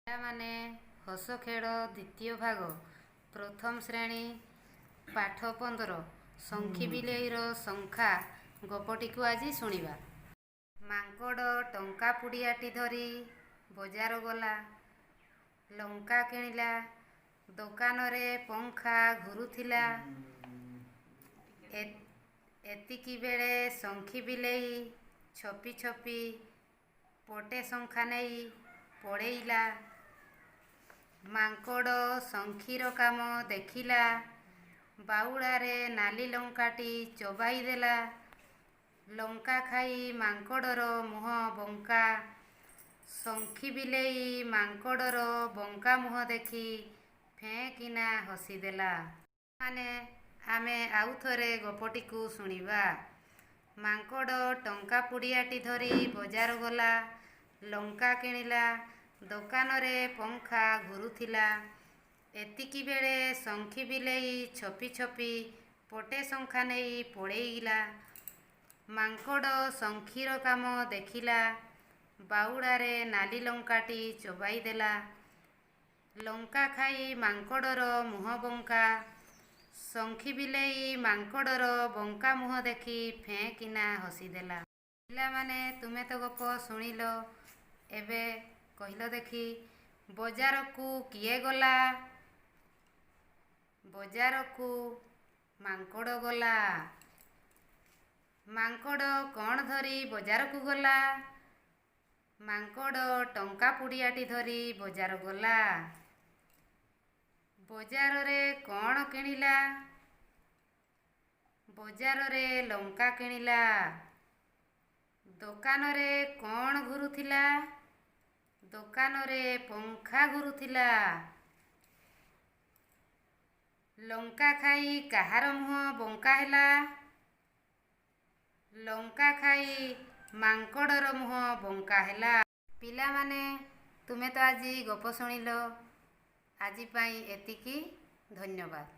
ପିଲାମାନେ ହସ ଖେଳ ଦ୍ୱିତୀୟ ଭାଗ ପ୍ରଥମ ଶ୍ରେଣୀ ପାଠ 15 ଶଙ୍ଖି ବିଲେଇର ଶଙ୍ଖା ଗପଟିକୁ ଆଜି ଶୁଣିବା। ମାଙ୍କଡ଼ ଟଙ୍କା ପୁଡ଼ିଆଟି ଧରି ବଜାର ଗଲା। ଲଙ୍କା କିଣିଲା। ଦୋକାନରେ ପଙ୍ଖା ଘୁରୁଥିଲା। ଏତିକିବେଳେ ଶଙ୍ଖି ବିଲେଇ ଛପି ଛପି ପଟେ ଶଙ୍ଖା ନେଇ ପଳେଇଲା। ମାଙ୍କଡ଼ ଶଙ୍ଖିର କାମ ଦେଖିଲା। ବାଉଳାରେ ନାଲି ଲଙ୍କାଟି ଚୋବାଇ ଦେଲା। ଲଙ୍କା ଖାଇ ମାଙ୍କଡ଼ର ମୁହଁ ବଙ୍କା। ଶଙ୍ଖି ବିଲେଇ ମାଙ୍କଡ଼ର ବଙ୍କା ମୁହଁ ଦେଖି ଫେଁ କିନା ହସିଦେଲା। ଆମେ ଆଉ ଥରେ ଗପଟିକୁ ଶୁଣିବା। ମାଙ୍କଡ଼ ଟଙ୍କା ପୁଡ଼ିଆଟି ଧରି ବଜାର ଗଲା। ଲଙ୍କା କିଣିଲା। ଦୋକାନରେ ପଙ୍ଖା ଘୁରୁଥିଲା। ଏତିକିବେଳେ ଶଙ୍ଖି ବିଲେଇ ଛପି ଛପି ପଟେ ଶଙ୍ଖା ନେଇ ପଳେଇଲା। ମାଙ୍କଡ଼ ଶଙ୍ଖିର କାମ ଦେଖିଲା। ବାଉଳାରେ ନାଲି ଲଙ୍କାଟି ଚୋବାଇ ଦେଲା। ଲଙ୍କା ଖାଇ ମାଙ୍କଡ଼ର ମୁହଁ ବଙ୍କା। ଶଙ୍ଖି ବିଲେଇ ମାଙ୍କଡ଼ର ବଙ୍କା ମୁହଁ ଦେଖି ଫେଁ କିନା ହସିଦେଲା। ପିଲାମାନେ, ତୁମେ ତ ଗପ ଶୁଣିଲ, ଏବେ କହିଲ ଦେଖି, ବଜାରକୁ କିଏ ଗଲା? ବଜାରକୁ ମାଙ୍କଡ଼ ଗଲା। ମାଙ୍କଡ଼ କ'ଣ ଧରି ବଜାରକୁ ଗଲା? ମାଙ୍କଡ଼ ଟଙ୍କା ପୁଡ଼ିଆଟି ଧରି ବଜାର ଗଲା। ବଜାରରେ କ'ଣ କିଣିଲା? ବଜାରରେ ଲଙ୍କା କିଣିଲା। ଦୋକାନରେ କ'ଣ ଘୁରୁଥିଲା? ଦୋକାନରେ ପଙ୍ଖା ଘୁରୁଥିଲା। ଲଙ୍କା ଖାଇ କାହାର ମୁହଁ ବଙ୍କା ହେଲା? ଲଙ୍କା ଖାଇ ମାଙ୍କଡ଼ର ମୁହଁ ବଙ୍କା ହେଲା। ପିଲାମାନେ, ତୁମେ ତ ଆଜି ଗପ ଶୁଣିଲ। ଆଜି ପାଇଁ ଏତିକି। ଧନ୍ୟବାଦ।